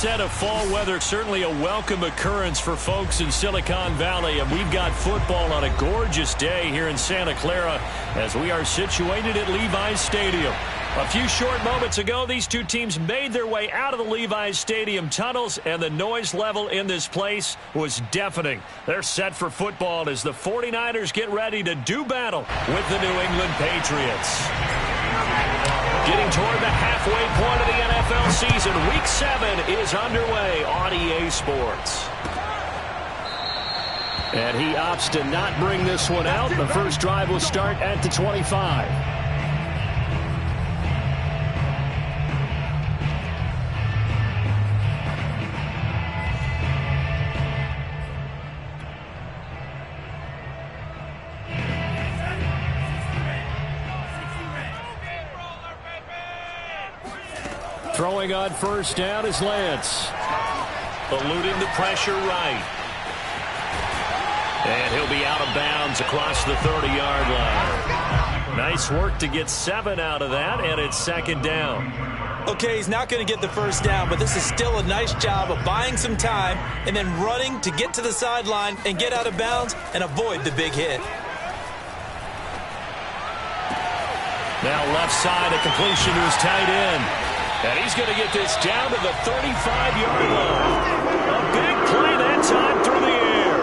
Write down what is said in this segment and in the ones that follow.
onset of fall weather, certainly a welcome occurrence for folks in Silicon Valley. And we've got football on a gorgeous day here in Santa Clara as we are situated at Levi's Stadium. A few short moments ago, these two teams made their way out of the Levi's Stadium tunnels, and the noise level in this place was deafening. They're set for football as the 49ers get ready to do battle with the New England Patriots. Getting toward the halfway point of the NFL season, Week 7 is underway on EA Sports. And he opts to not bring this one out. The first drive will start at the 25. Throwing on first down is Lance. Eluding the pressure right. And he'll be out of bounds across the 30-yard line. Nice work to get 7 out of that, and it's second down. Okay, he's not going to get the first down, but this is still a nice job of buying some time and then running to get to the sideline and get out of bounds and avoid the big hit. Now left side, a completion to his tight end. And he's going to get this down to the 35-yard line. A big play that time through the air.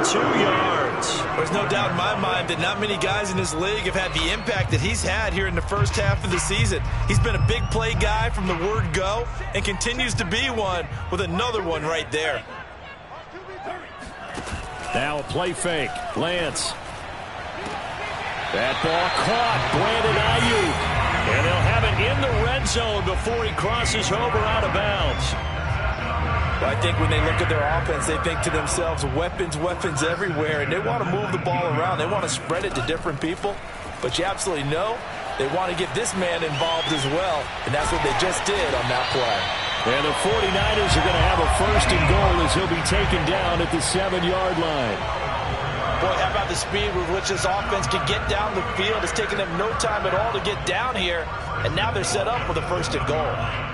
32 yards. There's no doubt in my mind that not many guys in this league have had the impact that he's had here in the first half of the season. He's been a big play guy from the word go and continues to be one with another one right there. Now a play fake. Lance. That ball caught. Brandon Ayuk. And they'll have it in the red zone before he crosses over out of bounds. Well, I think when they look at their offense, they think to themselves, weapons, weapons everywhere, and they want to move the ball around. They want to spread it to different people. But you absolutely know they want to get this man involved as well, and that's what they just did on that play. And the 49ers are going to have a first and goal as he'll be taken down at the 7-yard line. Boy, how about the speed with which this offense can get down the field? It's taken them no time at all to get down here, and now they're set up for the first and goal.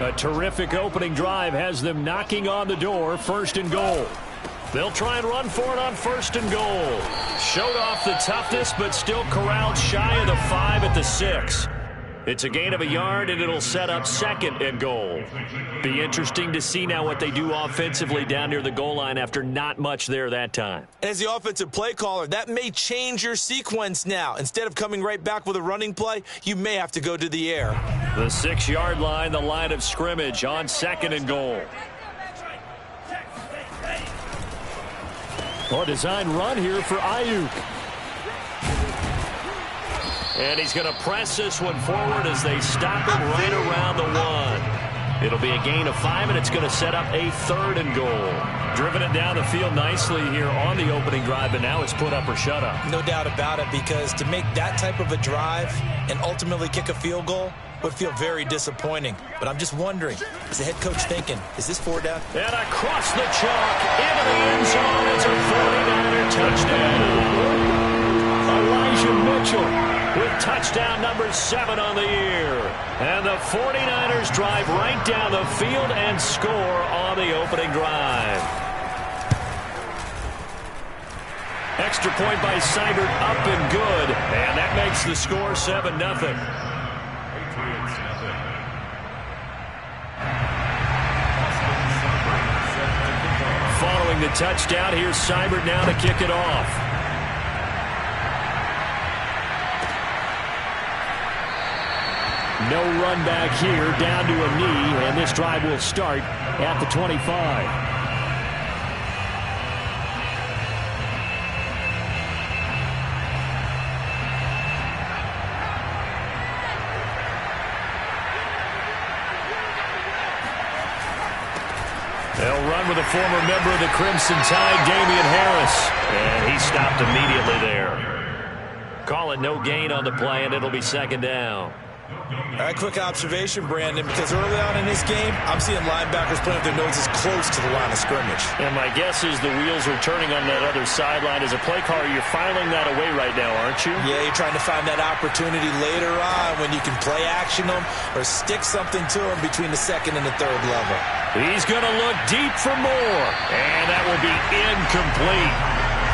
A terrific opening drive has them knocking on the door, first and goal. They'll try and run for it on first and goal. Showed off the toughness, but still corralled shy of the 5 at the 6. It's a gain of a yard, and it'll set up second and goal. Be interesting to see now what they do offensively down near the goal line after not much there that time. As the offensive play caller, that may change your sequence now. Instead of coming right back with a running play, you may have to go to the air. The 6-yard line, the line of scrimmage on second and goal. A design run here for Ayuk. And he's going to press this one forward as they stop him right around the 1. It'll be a gain of 5, and it's going to set up a third and goal. Driven it down the field nicely here on the opening drive, but now it's put up or shut up. No doubt about it, because to make that type of a drive and ultimately kick a field goal would feel very disappointing. But I'm just wondering, is the head coach thinking, is this 4 down? And across the chalk, into the end zone, it's a 49er touchdown. Elijah Mitchell with touchdown number 7 on the year. And the 49ers drive right down the field and score on the opening drive. Extra point by Seibert, up and good. And that makes the score 7-0. Following the touchdown, here's Seibert now to kick it off. No run back here, down to a knee, and this drive will start at the 25. They'll run with a former member of the Crimson Tide, Damian Harris, and he stopped immediately there. Call it no gain on the play, and it'll be second down. All right, quick observation, Brandon, because early on in this game, I'm seeing linebackers playing with their noses close to the line of scrimmage. And my guess is the wheels are turning on that other sideline. As a play caller, you're filing that away right now, aren't you? Yeah, you're trying to find that opportunity later on when you can play action them or stick something to them between the second and the third level. He's going to look deep for more, and that will be incomplete.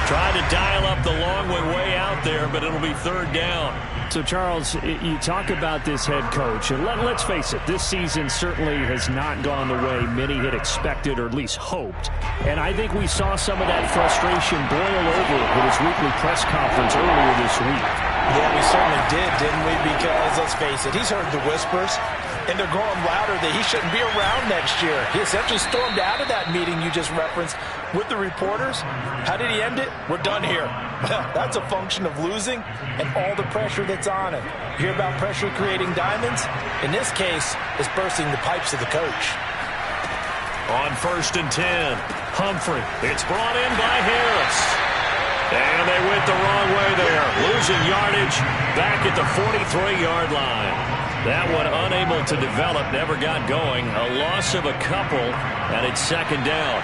Tried to dial up the long way out there, but it'll be third down. So, Charles, you talk about this head coach, and let's face it, this season certainly has not gone the way many had expected or at least hoped. And I think we saw some of that frustration boil over with his weekly press conference earlier this week. Yeah, we certainly did, didn't we? Because, let's face it, he's heard the whispers, and they're growing louder that he shouldn't be around next year. He essentially stormed out of that meeting you just referenced with the reporters. How did he end it? We're done here. That's a function of losing and all the pressure that's on him. You hear about pressure creating diamonds? In this case, it's bursting the pipes of the coach. On 1st and 10, Humphrey. It's brought in by Harris. And they went the wrong way there. Losing yardage back at the 43-yard line. That one unable to develop, never got going. A loss of a couple, and it's second down.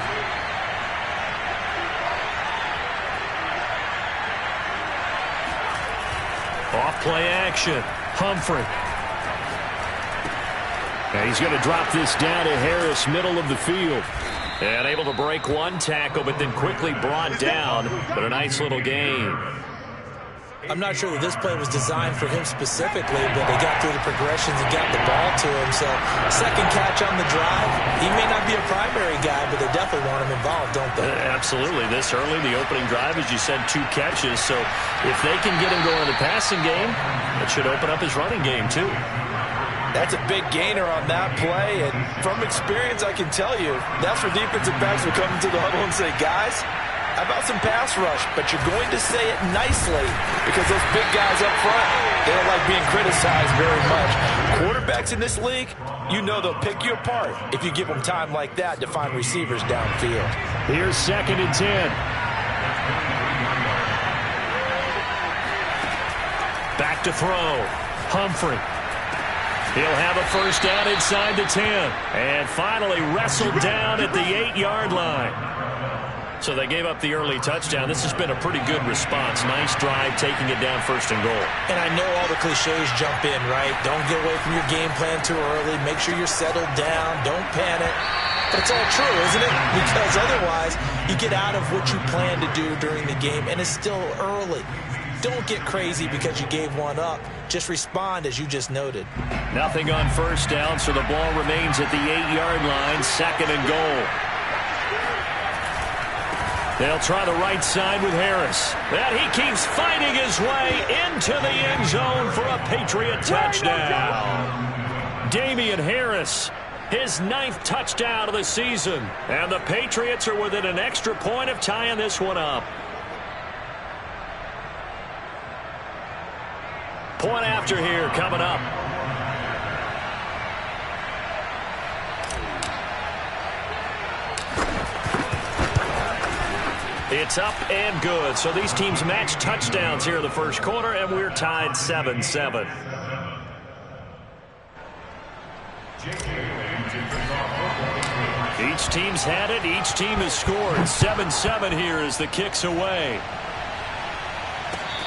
Off play action. Humphrey. And he's going to drop this down to Harris, middle of the field. And able to break one tackle, but then quickly brought down. But a nice little gain. I'm not sure that this play was designed for him specifically, but they got through the progressions and got the ball to him. So, second catch on the drive. He may not be a primary guy, but they definitely want him involved, don't they? Absolutely. This early, the opening drive, as you said, 2 catches. So, if they can get him going in the passing game, it should open up his running game, too. That's a big gainer on that play, and from experience, I can tell you, that's where defensive backs will come into the huddle and say, guys, how about some pass rush? But you're going to say it nicely because those big guys up front, they don't like being criticized very much. Quarterbacks in this league, you know they'll pick you apart if you give them time like that to find receivers downfield. Here's 2nd and 10. Back to throw. Humphrey. He'll have a first down inside the 10. And finally wrestled down at the 8-yard line. So they gave up the early touchdown. This has been a pretty good response. Nice drive, taking it down 1st and goal. And I know all the cliches jump in, right? Don't get away from your game plan too early. Make sure you're settled down. Don't panic. But it's all true, isn't it? Because otherwise, you get out of what you plan to do during the game, and it's still early. Don't get crazy because you gave one up. Just respond as you just noted. Nothing on 1st down, so the ball remains at the 8-yard line, 2nd and goal. They'll try the right side with Harris. And he keeps fighting his way into the end zone for a Patriot touchdown. Damian Harris, his 9th touchdown of the season. And the Patriots are within an extra point of tying this one up. Point after here coming up. It's up and good. So these teams match touchdowns here in the first quarter, and we're tied 7-7. Each team's had it. Each team has scored. 7-7 here as the kick's away.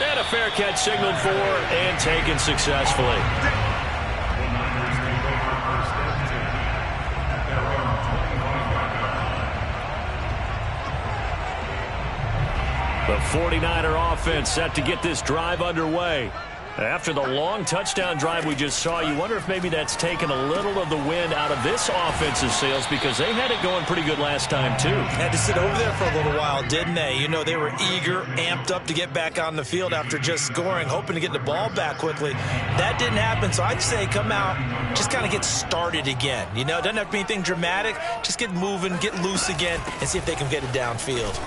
And a fair catch signaled for and taken successfully. The 49er offense set to get this drive underway. After the long touchdown drive we just saw, you wonder if maybe that's taken a little of the wind out of this offensive sails because they had it going pretty good last time, too. Had to sit over there for a little while, didn't they? You know, they were eager, amped up to get back on the field after just scoring, hoping to get the ball back quickly. That didn't happen, so I'd say come out, just kind of get started again. You know, it doesn't have to be anything dramatic. Just get moving, get loose again, and see if they can get it downfield.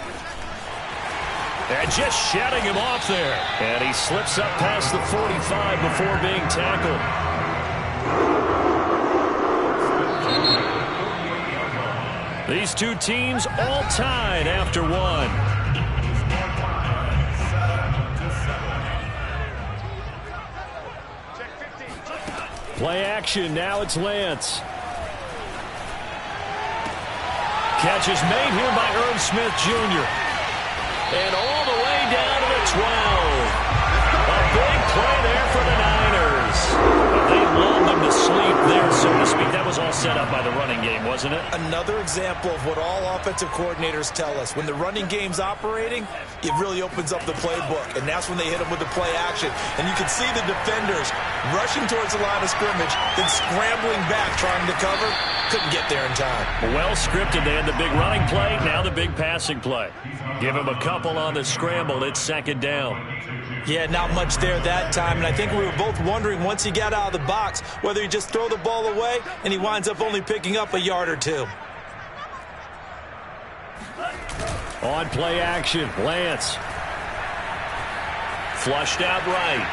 And just shutting him off there. And he slips up past the 45 before being tackled. These two teams all tied after one. Play action. Now it's Lance. Catch is made here by Irv Smith Jr. And all the way down to the 12. A big play there for the Niners. They lulled them to sleep there, so to speak. That was all set up by the running game, wasn't it? Another example of what all offensive coordinators tell us. When the running game's operating, it really opens up the playbook. And that's when they hit them with the play action. And you can see the defenders rushing towards the line of scrimmage, then scrambling back, trying to cover. Couldn't get there in time. Well scripted. They had the big running play, now the big passing play. Give him a couple on the scramble. It's second down. Yeah, not much there that time, and I think we were both wondering once he got out of the box whether he just throw the ball away, and he winds up only picking up a yard or two. On play action, Lance. Flushed out right.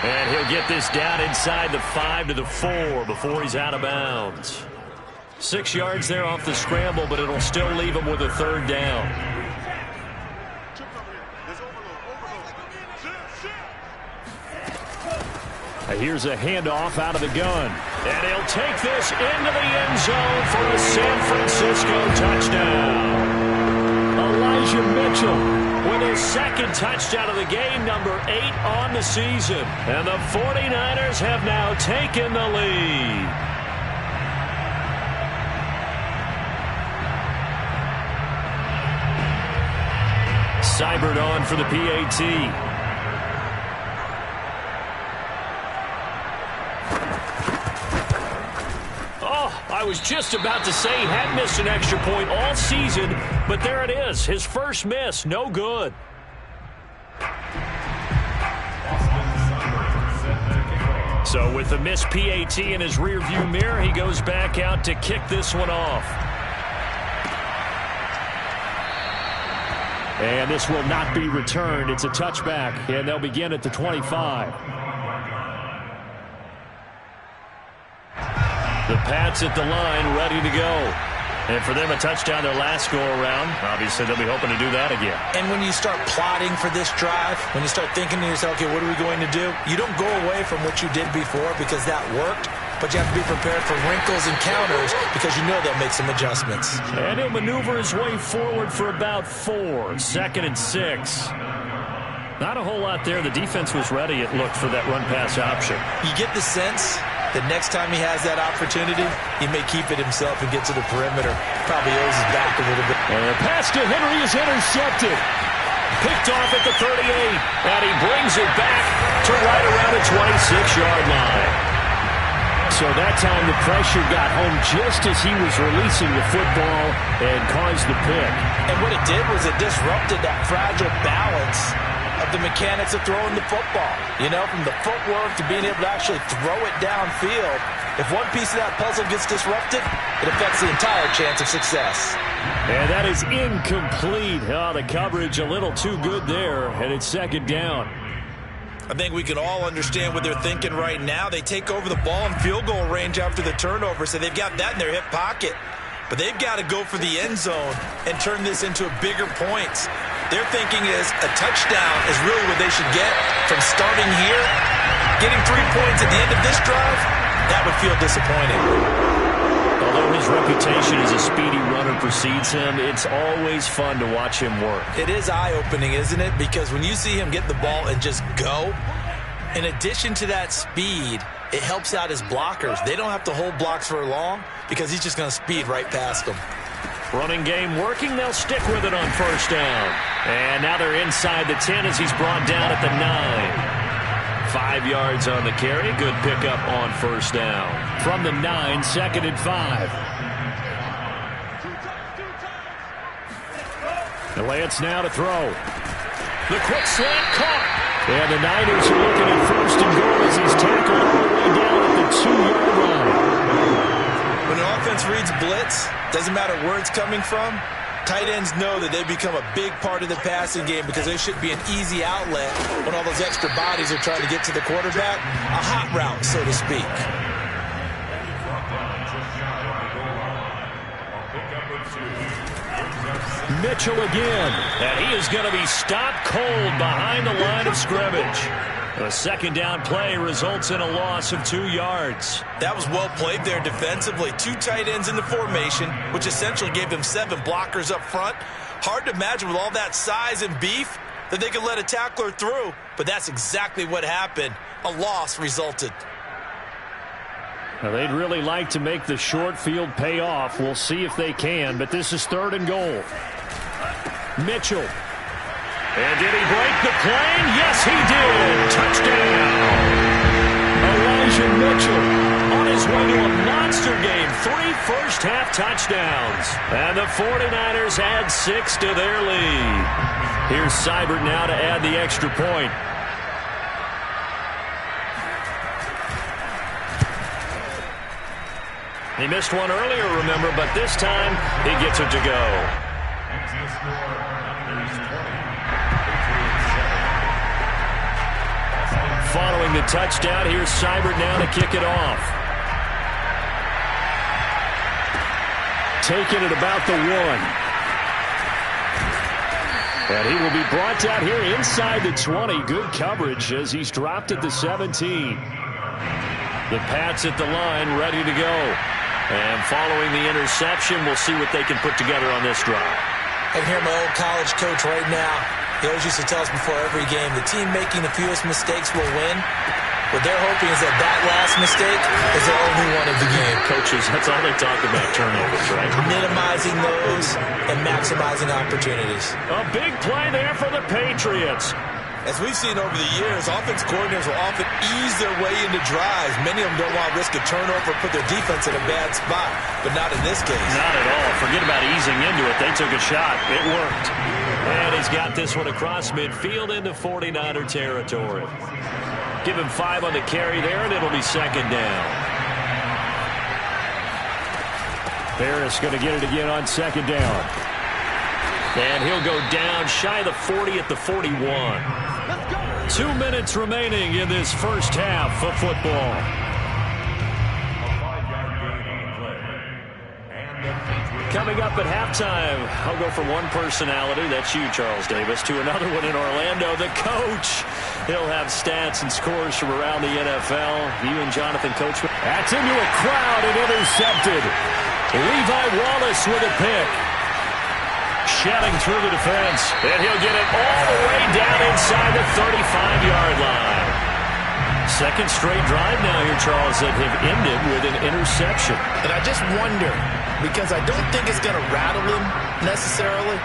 And he'll get this down inside the 5 to the 4 before he's out of bounds. 6 yards there off the scramble, but it'll still leave him with a third down. Here's a handoff out of the gun. And he'll take this into the end zone for a San Francisco touchdown. Elijah Mitchell with his second touchdown of the game, number 8 on the season. And the 49ers have now taken the lead. Seibert on for the PAT. I was just about to say he hadn't missed an extra point all season, but there it is. His first miss, no good. So with the missed PAT in his rearview mirror, he goes back out to kick this one off. And this will not be returned. It's a touchback, and they'll begin at the 25. The Pats at the line, ready to go. And for them, a touchdown their last go-around. Obviously, they'll be hoping to do that again. And when you start plotting for this drive, when you start thinking to yourself, okay, what are we going to do? You don't go away from what you did before because that worked, but you have to be prepared for wrinkles and counters because you know they'll make some adjustments. And he'll maneuver his way forward for about 4. 2nd and 6. Not a whole lot there. The defense was ready, it looked, for that run-pass option. You get the sense the next time he has that opportunity, he may keep it himself and get to the perimeter. Probably owes his back a little bit. And the pass to Henry is intercepted. Picked off at the 38. And he brings it back to right around the 26-yard line. So that time the pressure got home just as he was releasing the football and caused the pick. And what it did was it disrupted that fragile balance of the mechanics of throwing the football. You know, from the footwork to being able to actually throw it downfield. If one piece of that puzzle gets disrupted, it affects the entire chance of success. And that is incomplete. Oh, the coverage a little too good there, and it's second down. I think we can all understand what they're thinking right now. They take over the ball in field goal range after the turnover, so they've got that in their hip pocket. But they've got to go for the end zone and turn this into bigger points. Their thinking is a touchdown is really what they should get from starting here. Getting 3 points at the end of this drive, that would feel disappointing. Although his reputation as a speedy runner precedes him, it's always fun to watch him work. It is eye-opening, isn't it? Because when you see him get the ball and just go, in addition to that speed, it helps out his blockers. They don't have to hold blocks for long because he's just going to speed right past them. Running game working. They'll stick with it on first down. And now they're inside the 10 as he's brought down at the 9. 5 yards on the carry. Good pickup on first down. From the 9, 2nd and 5. And Lance now to throw. The quick slant caught. And the Niners are looking at first and goal as he's tackled all the way down at the 2-yard line. When an offense reads blitz, doesn't matter where it's coming from, tight ends know that they become a big part of the passing game because they should be an easy outlet when all those extra bodies are trying to get to the quarterback. A hot route, so to speak. Mitchell again. And he is going to be stopped cold behind the line of scrimmage. A second down play results in a loss of 2 yards. That was well played there defensively. 2 tight ends in the formation, which essentially gave them 7 blockers up front. Hard to imagine with all that size and beef that they could let a tackler through, but that's exactly what happened. A loss resulted. Now, they'd really like to make the short field pay off. We'll see if they can, but this is 3rd and goal. Mitchell. And did he break the plane? Yes, he did. Touchdown. Elijah Mitchell on his way to a monster game. 3 first-half touchdowns. And the 49ers add 6 to their lead. Here's Seibert now to add the extra point. He missed one earlier, remember, but this time he gets it to go. Following the touchdown, here's Seibert now to kick it off. Taking it about the 1. And he will be brought down here inside the 20. Good coverage as he's dropped at the 17. The Pats at the line, ready to go. And following the interception, we'll see what they can put together on this drive. I can hear my old college coach right now. He always used to tell us before every game, the team making the fewest mistakes will win. What they're hoping is that that last mistake is the only one of the game. Coaches, that's all they talk about, turnovers, right? Minimizing those and maximizing opportunities. A big play there for the Patriots. As we've seen over the years, offense coordinators will often ease their way into drives. Many of them don't want to risk a turnover or put their defense in a bad spot, but not in this case. Not at all. Forget about easing into it. They took a shot. It worked. And he's got this one across midfield into 49er territory. Give him 5 on the carry there, and it'll be 2nd down. Harris going to get it again on 2nd down. And he'll go down shy of the 40 at the 41. 2 minutes remaining in this first half of football. Coming up at halftime, I'll go from one personality, that's you, Charles Davis, to another one in Orlando, the coach. He'll have stats and scores from around the NFL. You and Jonathan Coachman. That's into a crowd and intercepted. Levi Wallace with a pick. Shouting through the defense, and he'll get it all the way down inside the 35-yard line. Second straight drive now here, Charles, that have ended with an interception. And I just wonder, because I don't think it's going to rattle him necessarily,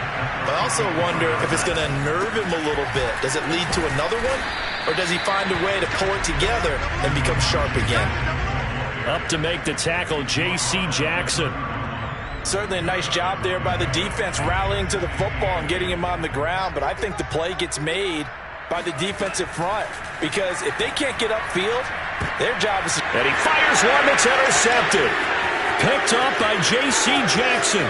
but I also wonder if it's going to nerve him a little bit. Does it lead to another one, or does he find a way to pull it together and become sharp again? Up to make the tackle, J.C. Jackson. Certainly a nice job there by the defense rallying to the football and getting him on the ground, but I think the play gets made by the defensive front because if they can't get upfield, their job is... And he fires one that's intercepted. Picked up by J.C. Jackson.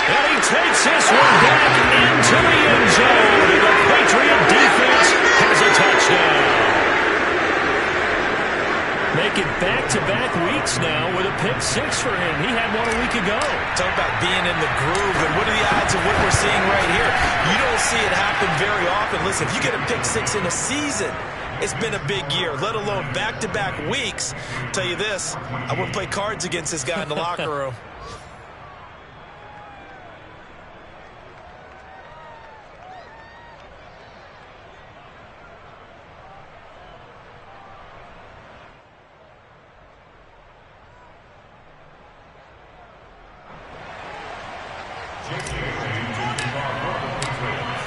And he takes this one back into the end zone. And the Patriot defense has a touchdown. Making back-to-back weeks now with a pick-6 for him. He had one a week ago. Talk about being in the groove, and what are the odds of what we're seeing right here? You don't see it happen very often. Listen, if you get a pick-6 in a season, it's been a big year, let alone back-to-back weeks. I'll tell you this, I wouldn't play cards against this guy in the locker room.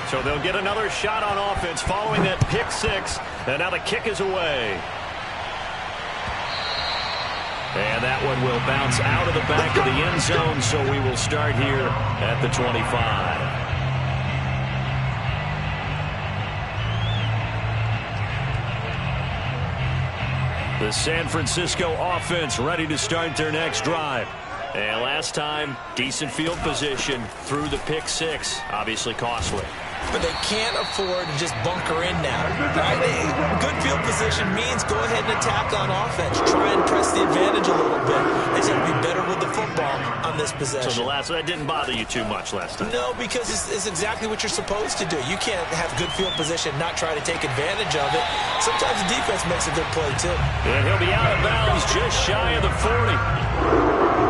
So they'll get another shot on offense following that pick-6, and now the kick is away. And that one will bounce out of the back of the end zone, so we will start here at the 25. The San Francisco offense ready to start their next drive. And last time, decent field position through the pick-6, obviously costly. but they can't afford to just bunker in now. Right? Good field position means go ahead and attack on offense. Try and press the advantage a little bit. They just have to be better with the football on this possession. So that didn't bother you too much last time? No, because it's exactly what you're supposed to do. You can't have good field position, not try to take advantage of it. Sometimes the defense makes a good play, too. And he'll be out of bounds just shy of the 40.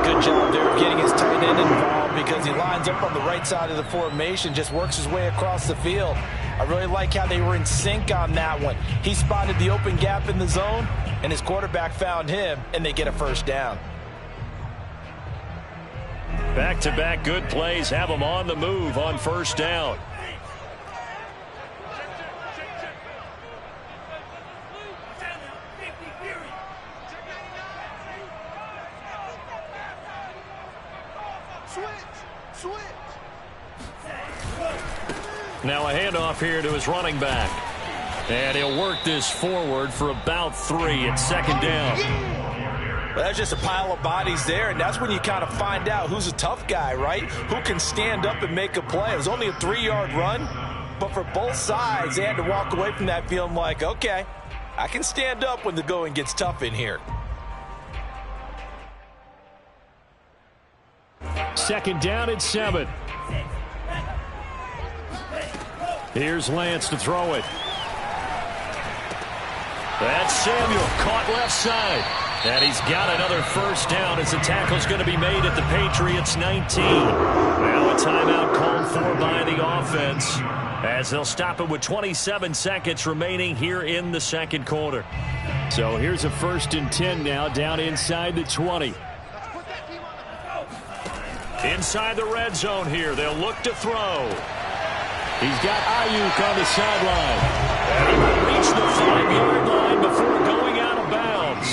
Good job there of getting his tight end involved because he lines up on the right side of the formation, just works his way across the field. I really like how they were in sync on that one. He spotted the open gap in the zone, and his quarterback found him, and they get a first down. Back-to-back good plays have them on the move on first down. Now a handoff here to his running back. And he'll work this forward for about 3 at second down. Well, that's just a pile of bodies there, and that's when you kind of find out who's a tough guy, right? Who can stand up and make a play. It was only a 3-yard run, but for both sides, they had to walk away from that feeling like, okay, I can stand up when the going gets tough in here. Second down and 7. Here's Lance to throw it. That's Samuel, caught left side. And he's got another first down as the tackle's going to be made at the Patriots 19. Now a timeout called for by the offense as they'll stop it with 27 seconds remaining here in the second quarter. So here's a 1st and 10 now down inside the 20. Inside the red zone here. They'll look to throw. He's got Ayuk on the sideline. And he will reach the 5-yard line before going out of bounds.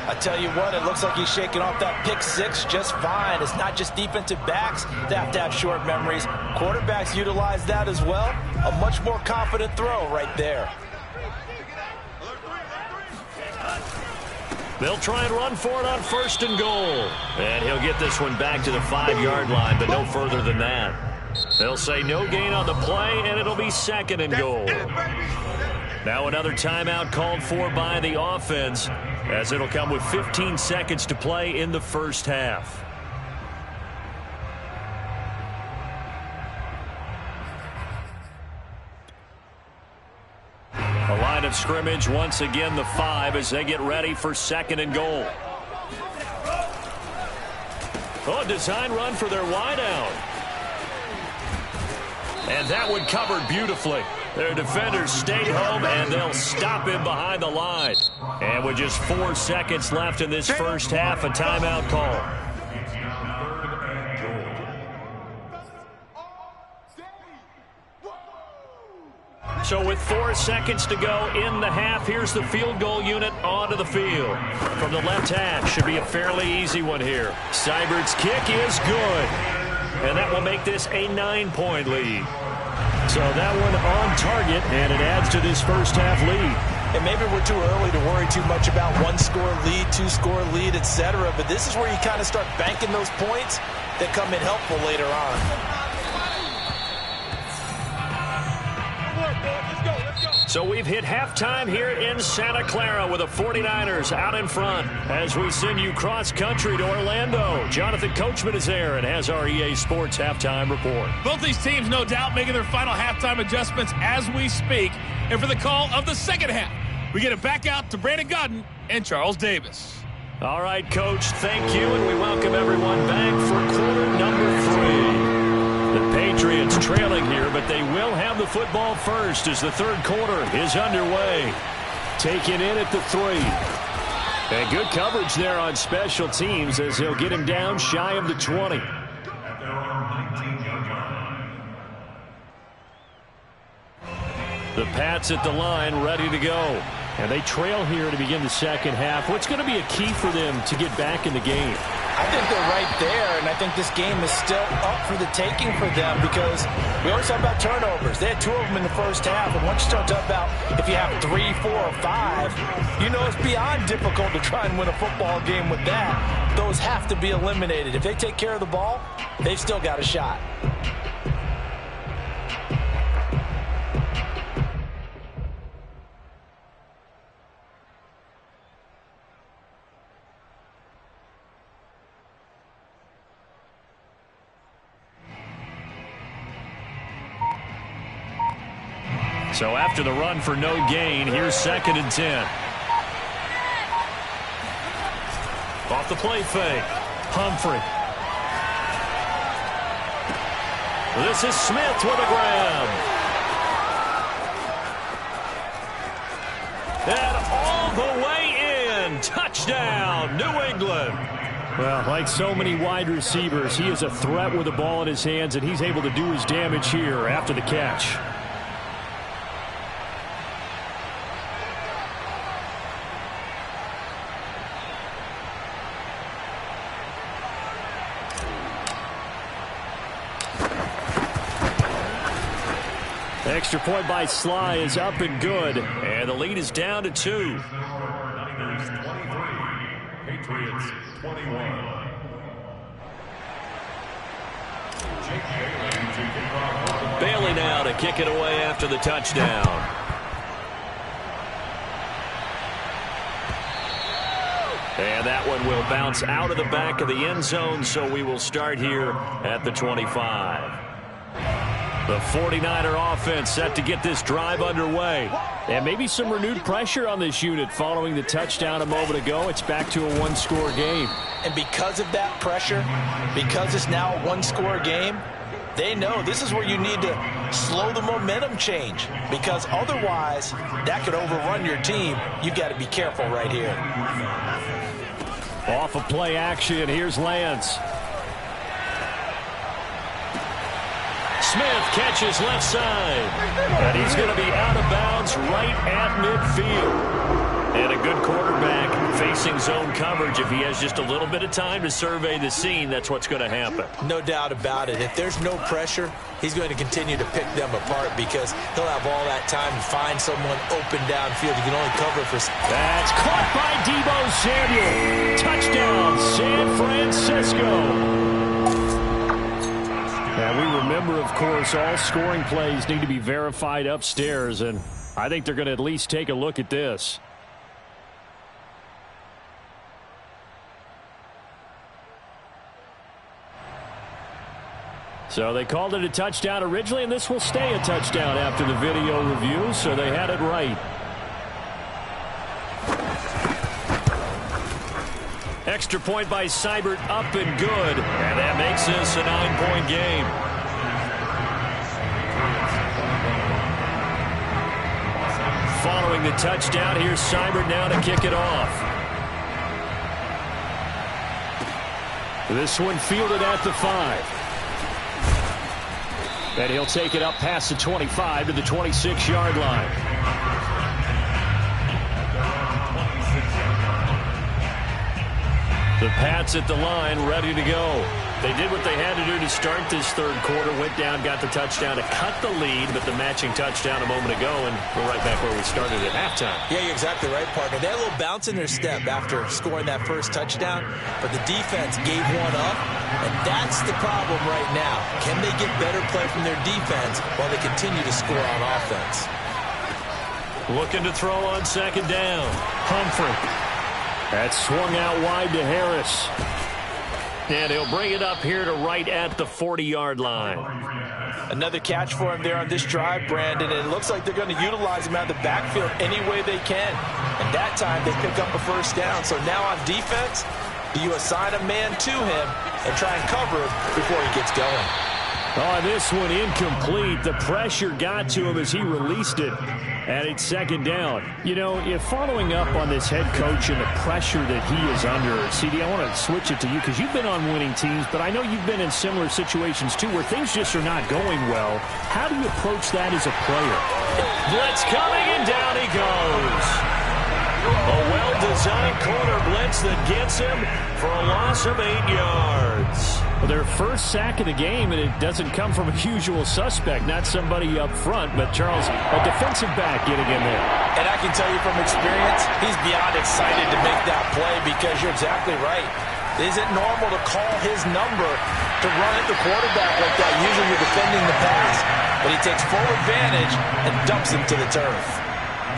I tell you what, it looks like he's shaking off that pick 6 just fine. It's not just defensive backs that have to have short memories. Quarterbacks utilize that as well. A much more confident throw right there. They'll try and run for it on 1st and goal. And he'll get this one back to the 5-yard line, but no further than that. They'll say no gain on the play, and it'll be 2nd and goal. Now another timeout called for by the offense, as it'll come with 15 seconds to play in the first half. A line of scrimmage, once again the 5 as they get ready for 2nd and goal. Oh, design run for their wideout. And that one covered beautifully. Their defenders stayed home, and they'll stop him behind the line. And with just 4 seconds left in this first half, a timeout call. So with 4 seconds to go in the half, here's the field goal unit onto the field. From the left half, should be a fairly easy one here. Seibert's kick is good. And that will make this a 9-point lead. So that one on target, and it adds to this first half lead. And maybe we're too early to worry too much about 1-score lead, 2-score lead, etc. But this is where you kind of start banking those points that come in helpful later on. So we've hit halftime here in Santa Clara with the 49ers out in front as we send you cross-country to Orlando. Jonathan Coachman is there and has our EA Sports halftime report. Both these teams, no doubt, making their final halftime adjustments as we speak. And for the call of the second half, we get it back out to Brandon Gaudin and Charles Davis. All right, Coach, thank you, and we welcome everyone back for quarter number 3. The Patriots trailing here, but they will have the football first as the third quarter is underway. Taken in at the 3. And good coverage there on special teams as he'll get him down shy of the 20. The Pats at the line, ready to go. And they trail here to begin the second half. What's going to be a key for them to get back in the game? I think they're right there, and I think this game is still up for the taking for them because we always talk about turnovers. They had 2 of them in the first half, and once you start talking about if you have 3, 4, or 5, you know it's beyond difficult to try and win a football game with that. Those have to be eliminated. If they take care of the ball, they've still got a shot. So after the run for no gain, here's 2nd and 10. Off the play fake. Humphrey. This is Smith with a grab. And all the way in. Touchdown, New England. Well, like so many wide receivers, he is a threat with the ball in his hands, and he's able to do his damage here after the catch. Extra point by Sly is up and good. And the lead is down to 2. Patriots 21. Bailey now to kick it away after the touchdown. And that one will bounce out of the back of the end zone, so we will start here at the 25. The 49er offense set to get this drive underway. And maybe some renewed pressure on this unit following the touchdown a moment ago. It's back to a one-score game. And because of that pressure, because it's now a one-score game, they know this is where you need to slow the momentum change, because otherwise that could overrun your team. You've got to be careful right here. Off of play action, here's Lance. Smith catches left side. And he's going to be out of bounds right at midfield. And a good quarterback facing zone coverage. If he has just a little bit of time to survey the scene, that's what's going to happen. No doubt about it. If there's no pressure, he's going to continue to pick them apart, because he'll have all that time to find someone open downfield. He can only cover for... That's caught by Deebo Samuel. Touchdown, San Francisco. And we remember, of course, all scoring plays need to be verified upstairs, and I think they're going to at least take a look at this. So they called it a touchdown originally, and this will stay a touchdown after the video review, so they had it right. Extra point by Seibert, up and good. And that makes this a 9-point game. Following the touchdown, here's Seibert now to kick it off. This one fielded at the 5. And he'll take it up past the 25 to the 26-yard line. The Pats at the line, ready to go. They did what they had to do to start this third quarter. Went down, got the touchdown to cut the lead, but the matching touchdown a moment ago, and we're right back where we started at halftime. Yeah, you're exactly right, partner. They had a little bounce in their step after scoring that first touchdown, but the defense gave one up, and that's the problem right now. Can they get better play from their defense while they continue to score on offense? Looking to throw on second down. Humphrey. That swung out wide to Harris. And he'll bring it up here to right at the 40-yard line. Another catch for him there on this drive, Brandon, and it looks like they're going to utilize him out of the backfield any way they can. And that time they pick up a first down. So now on defense, you assign a man to him and try and cover him before he gets going. Oh, this one incomplete. The pressure got to him as he released it. And it's second down. You know, if following up on this head coach and the pressure that he is under, CD, I want to switch it to you because you've been on winning teams, but I know you've been in similar situations too where things just are not going well. How do you approach that as a player? Blitz coming, and down he goes. A well-designed corner blitz that gets him for a loss of 8 yards. Well, their first sack of the game, and it doesn't come from a usual suspect, not somebody up front, but Charles, a defensive back getting in there. And I can tell you from experience, he's beyond excited to make that play because you're exactly right. Is it normal to call his number to run at the quarterback like that? Usually you're defending the pass, but he takes full advantage and dumps him to the turf.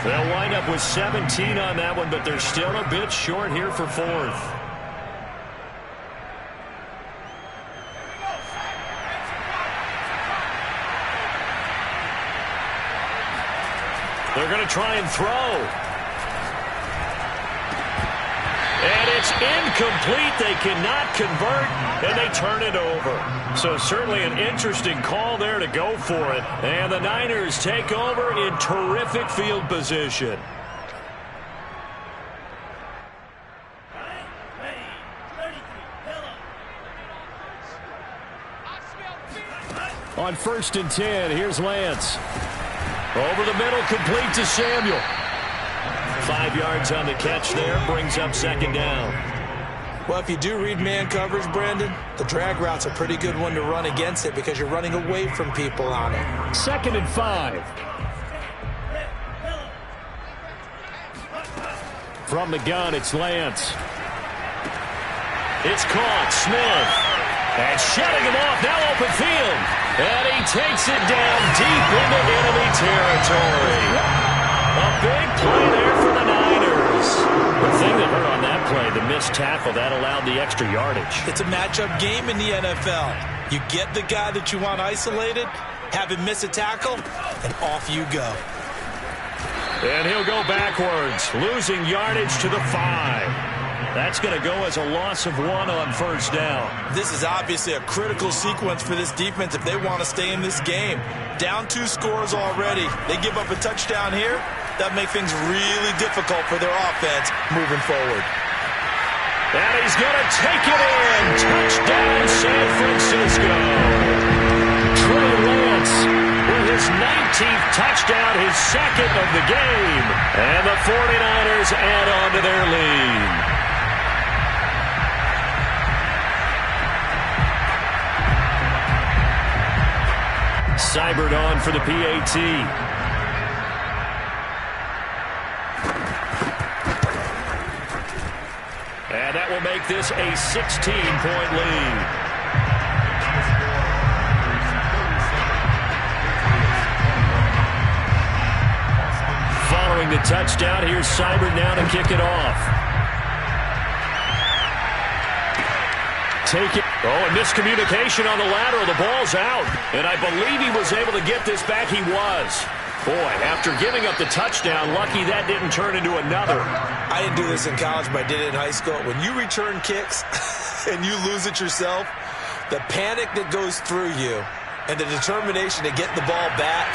They'll wind up with 17 on that one, but they're still a bit short here for fourth. They're going to try and throw. And it's incomplete. They cannot convert, and they turn it over. So certainly an interesting call there to go for it. And the Niners take over in terrific field position. On 1st and 10, here's Lance. Over the middle, complete to Samuel. 5 yards on the catch there, brings up 2nd down. Well, if you do read man coverage, Brandon, the drag route's a pretty good one to run against it because you're running away from people on it. 2nd and 5. From the gun, it's Lance. It's caught, Smith. And shutting him off, now open field. And he takes it down deep into enemy territory. A big play there for the Niners. The thing that hurt on that play, the missed tackle, that allowed the extra yardage. It's a matchup game in the NFL. You get the guy that you want isolated, have him miss a tackle, and off you go. And he'll go backwards, losing yardage to the 5. That's going to go as a loss of 1 on 1st down. This is obviously a critical sequence for this defense if they want to stay in this game. Down 2 scores already. They give up a touchdown here. That makes things really difficult for their offense moving forward. And he's going to take it in. Touchdown, San Francisco. Trey Lance with his 19th touchdown, his 2nd of the game. And the 49ers add on to their lead. Seibert on for the PAT. And that will make this a 16-point lead. Following the touchdown, here's Seibert now to kick it off. Take it. Oh, and miscommunication on the lateral. The ball's out. And I believe he was able to get this back. He was. Boy, after giving up the touchdown, lucky that didn't turn into another. I didn't do this in college, but I did it in high school. When you return kicks and you lose it yourself, the panic that goes through you and the determination to get the ball back,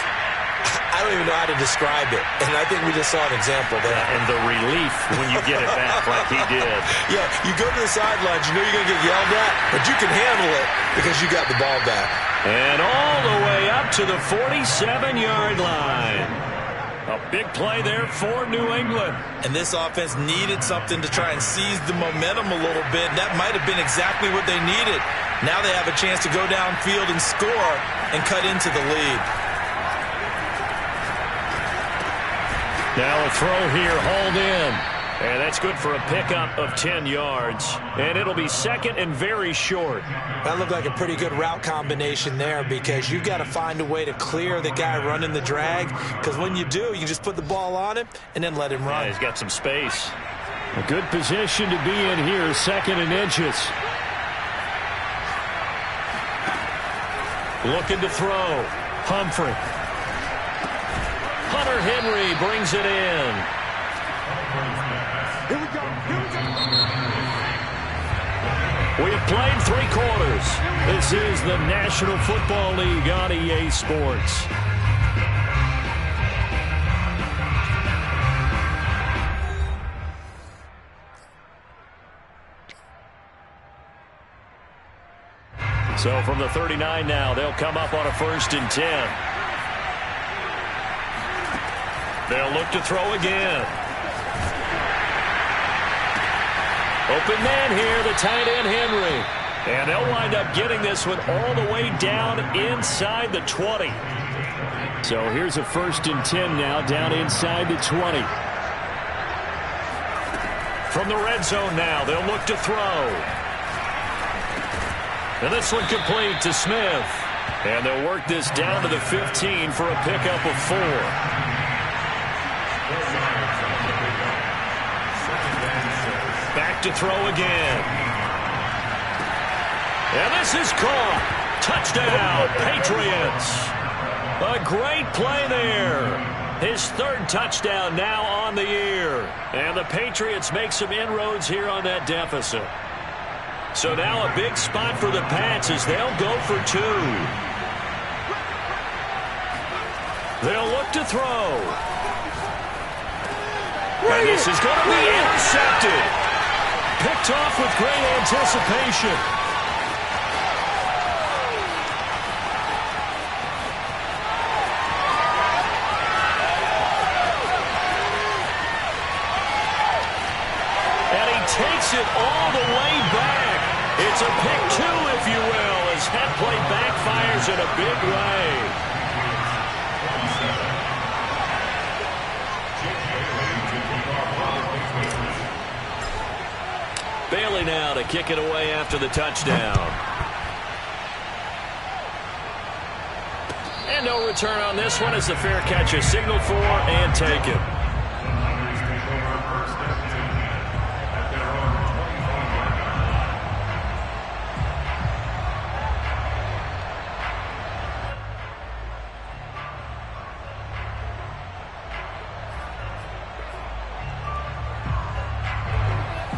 I don't even know how to describe it. And I think we just saw an example there. And the relief when you get it back like he did. Yeah, you go to the sidelines, you know you're going to get yelled at, but you can handle it because you got the ball back. And all the way up to the 47-yard line. A big play there for New England. And this offense needed something to try and seize the momentum a little bit. That might have been exactly what they needed. Now they have a chance to go downfield and score and cut into the lead. Now a throw here, hauled in. And that's good for a pickup of 10 yards. And it'll be 2nd and very short. That looked like a pretty good route combination there because you've got to find a way to clear the guy running the drag. Because when you do, you just put the ball on him and then let him run. Yeah, he's got some space. A good position to be in here, 2nd and inches. Looking to throw. Humphrey. Hunter Henry brings it in. We have played 3 quarters. This is the National Football League on EA Sports. So from the 39 now, they'll come up on a 1st and 10. They'll look to throw again. Open man here, the tight end Henry. And they'll wind up getting this one all the way down inside the 20. So here's a 1st and 10 now, down inside the 20. From the red zone now, they'll look to throw. And this one complete to Smith. And they'll work this down to the 15 for a pickup of 4. Back to throw again. And this is caught. Touchdown, Patriots. A great play there. His third touchdown now on the year. And the Patriots make some inroads here on that deficit. So now a big spot for the Pats as they'll go for 2. They'll look to throw. And this is going to be intercepted. Picked off with great anticipation. And he takes it all the way back. It's a pick 2, if you will, as head play backfires in a big way. Bailey now to kick it away after the touchdown. And no return on this one as the fair catch is signaled for and taken.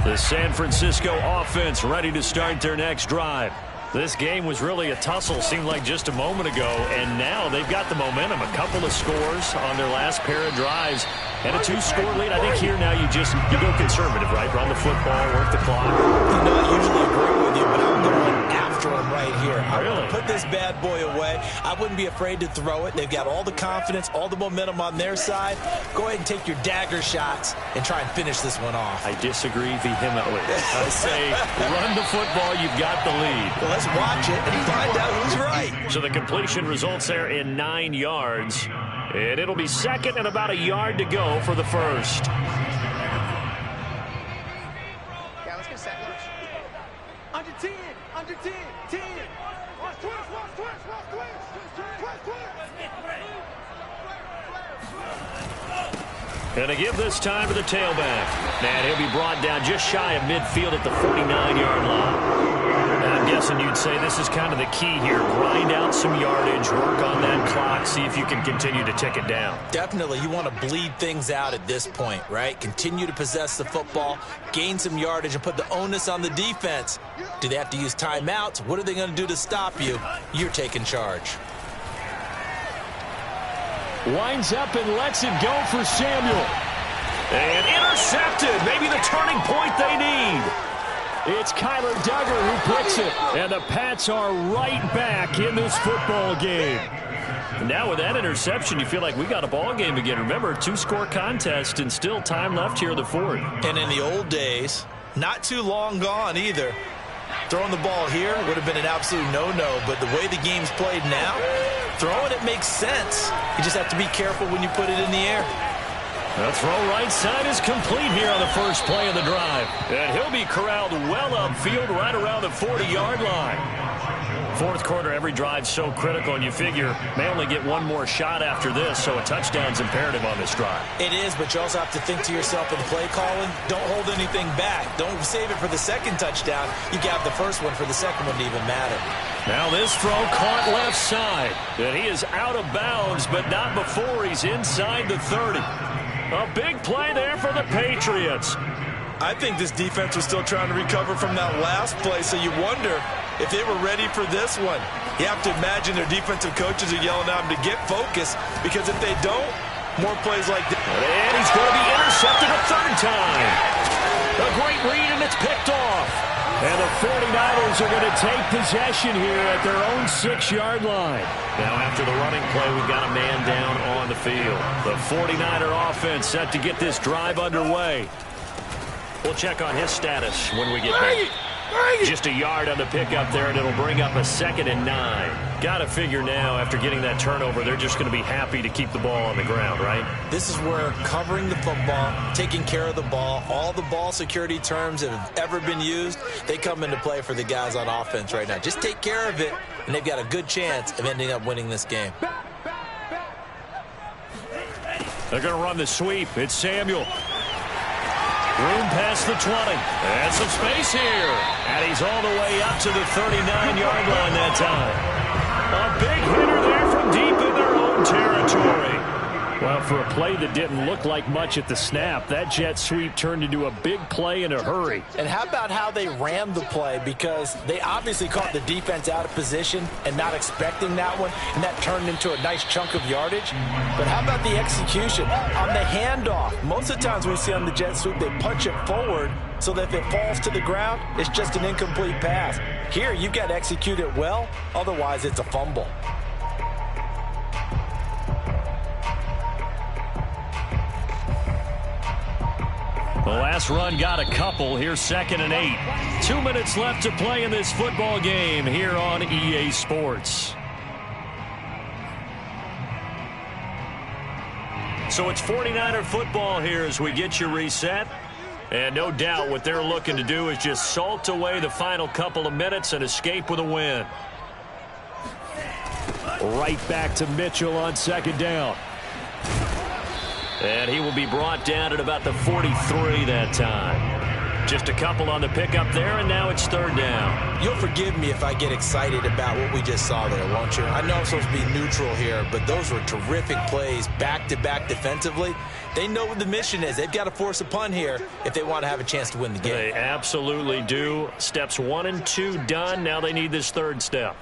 The San Francisco offense ready to start their next drive. This game was really a tussle, seemed like just a moment ago, and now they've got the momentum. A couple of scores on their last pair of drives and a 2-score lead. I think here now you go conservative, right? Run the football, work the clock. You know, I usually agree with you, but I'm going after him right here. I'm Really? going to put this bad boy away. I wouldn't be afraid to throw it. They've got all the confidence, all the momentum on their side. Go ahead and take your dagger shots and try and finish this one off. I disagree vehemently. I say run the football, you've got the lead. Well, let's watch it and find out who's right. So the completion results there in 9 yards. And it'll be second and about a yard to go for the first. Yeah, let's get set. Under 10, under 10, 10. Watch twist, watch twist, watch twist. And to give this time to the tailback. And he'll be brought down just shy of midfield at the 49-yard line. And I'm guessing you'd say this is kind of the key here. Grind out some yardage, work on that clock, see if you can continue to tick it down. Definitely, you want to bleed things out at this point, right? Continue to possess the football, gain some yardage, and put the onus on the defense. Do they have to use timeouts? What are they going to do to stop you? You're taking charge. Winds up and lets it go for Samuel. And intercepted. Maybe the turning point they need. It's Kyler Duggar who picks it. And the Pats are right back in this football game. And now with that interception, you feel like we got a ball game again. Remember, 2-score contest and still time left here in the fourth. And in the old days, not too long gone either, throwing the ball here would have been an absolute no-no. But the way the game's played now, throwing it makes sense. You just have to be careful when you put it in the air. The throw right side is complete here on the first play of the drive. And he'll be corralled well upfield right around the 40-yard line. Fourth quarter, every drive so critical, and you figure may only get one more shot after this, so a touchdown's imperative on this drive. It is, but you also have to think to yourself in play calling, don't hold anything back. Don't save it for the second touchdown. You got the first one for the second one to even matter. Now this throw caught left side. And he is out of bounds, but not before he's inside the 30. A big play there for the Patriots. I think this defense was still trying to recover from that last play, so you wonder if they were ready for this one. You have to imagine their defensive coaches are yelling at them to get focused, because if they don't, more plays like this. And he's going to be intercepted a third time. A great read, and it's picked off. And the 49ers are going to take possession here at their own 6-yard line. Now after the running play, we've got a man down on the field. The 49er offense set to get this drive underway. We'll check on his status when we get back. Just a yard on the pickup there, and it'll bring up a 2nd and 9. Got to figure now, after getting that turnover, they're just going to be happy to keep the ball on the ground, right? This is where covering the football, taking care of the ball, all the ball security terms that have ever been used, they come into play for the guys on offense right now. Just take care of it, and they've got a good chance of ending up winning this game. They're going to run the sweep. It's Samuel. Room past the 20. And some space here. And he's all the way up to the 39-yard line that time. A big hitter there from deep in their own territory. Well, for a play that didn't look like much at the snap. That jet sweep turned into a big play in a hurry. And how about how they ran the play? Because they obviously caught the defense out of position and not expecting that one, and that turned into a nice chunk of yardage. But how about the execution? On the handoff, most of the times we see on the jet sweep, they punch it forward so that if it falls to the ground, it's just an incomplete pass. Here, you've got to execute it well, otherwise it's a fumble. The last run got a couple. Here's 2nd and 8. 2 minutes left to play in this football game here on EA Sports. So it's 49er football here as we get you reset. And no doubt what they're looking to do is just salt away the final couple of minutes and escape with a win. Right back to Mitchell on 2nd down. And he will be brought down at about the 43 that time. Just a couple on the pickup there, and now it's 3rd down. You'll forgive me if I get excited about what we just saw there, won't you? I know I'm supposed to be neutral here, but those were terrific plays back-to-back defensively. They know what the mission is. They've got to force a punt here if they want to have a chance to win the game. They absolutely do. Steps 1 and 2 done. Now they need this 3rd step.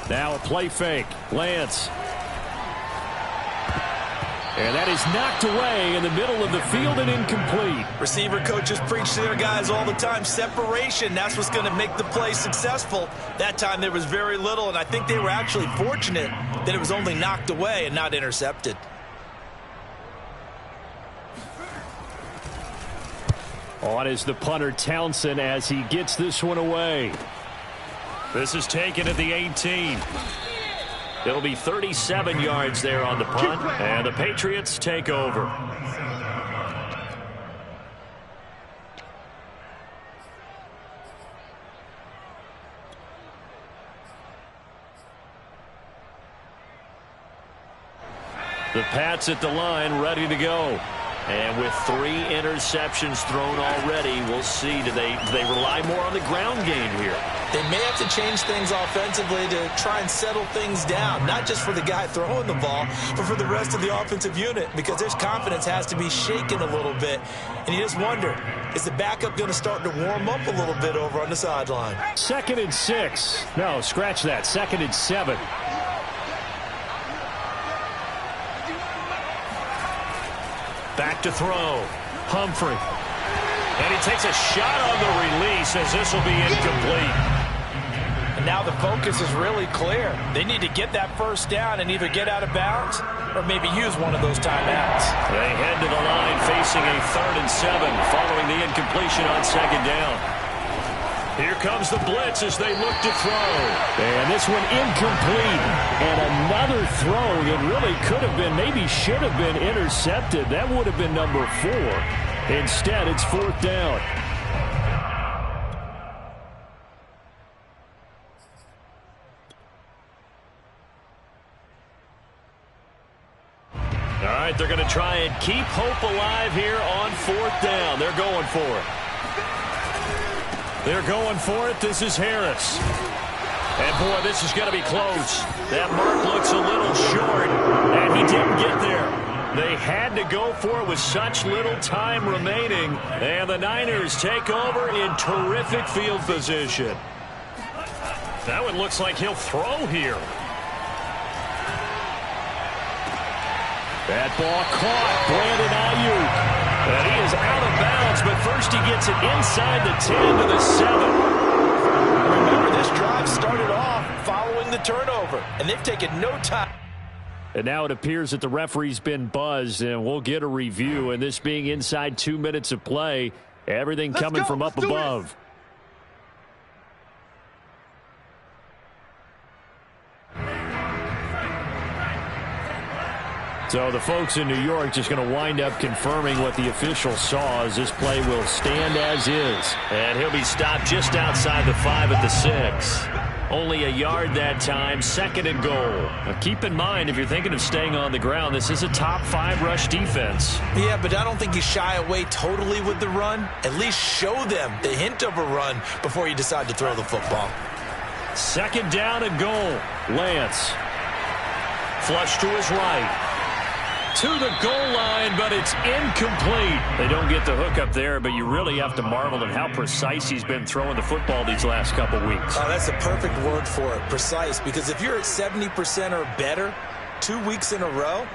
Now a play fake. Lance. And that is knocked away in the middle of the field and incomplete. Receiver coaches preach to their guys all the time. Separation, that's what's going to make the play successful. That time there was very little, and I think they were actually fortunate that it was only knocked away and not intercepted. On is the punter Townsend as he gets this one away. This is taken at the 18. It'll be 37 yards there on the punt, and the Patriots take over. The Pats at the line, ready to go. And with 3 interceptions thrown already, we'll see. Do they rely more on the ground game here? They may have to change things offensively to try and settle things down, not just for the guy throwing the ball, but for the rest of the offensive unit, because their confidence has to be shaken a little bit. And you just wonder, is the backup going to start to warm up a little bit over on the sideline? 2nd and 6. No, scratch that. 2nd and 7. Back to throw. Humphrey. And he takes a shot on the release as this will be incomplete. And now the focus is really clear. They need to get that 1st down and either get out of bounds or maybe use one of those timeouts. They head to the line facing a 3rd and 7 following the incompletion on 2nd down. Here comes the blitz as they look to throw. And this one incomplete. And another throw that really could have been, maybe should have been intercepted. That would have been number 4. Instead, it's 4th down. All right, they're going to try and keep hope alive here on 4th down. They're going for it. They're going for it. This is Harris. And, boy, this is going to be close. That mark looks a little short, and he didn't get there. They had to go for it with such little time remaining, and the Niners take over in terrific field position. That one looks like he'll throw here. That ball caught. Brandon Ayuk. And he is out of bounds, but first he gets it inside the 10 to the 7. Remember, this drive started off following the turnover, and they've taken no time. And now it appears that the referee's been buzzed, and we'll get a review. And this being inside 2 minutes of play, everything coming from up above. So the folks in New York just going to wind up confirming what the official saw as this play will stand as is. And he'll be stopped just outside the 5 at the 6. Only a yard that time, 2nd and goal. Now keep in mind, if you're thinking of staying on the ground, this is a top 5 rush defense. Yeah, but I don't think you shy away totally with the run. At least show them the hint of a run before you decide to throw the football. 2nd down and goal. Lance. Flush to his right. To the goal line, but it's incomplete. They don't get the hook up there, but you really have to marvel at how precise he's been throwing the football these last couple weeks. Oh, that's a perfect word for it, precise, because if you're at 70% or better 2 weeks in a row,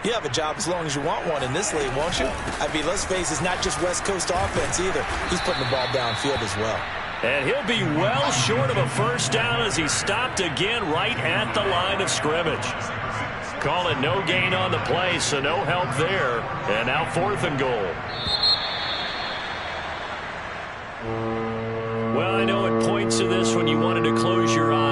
you have a job as long as you want one in this league, won't you? I mean, let's face it, it's not just West Coast offense either. He's putting the ball downfield as well. And he'll be well short of a first down as he stopped again right at the line of scrimmage. Call it no gain on the play, so no help there. And now 4th and goal. Well, I know at points of this when you wanted to close your eyes.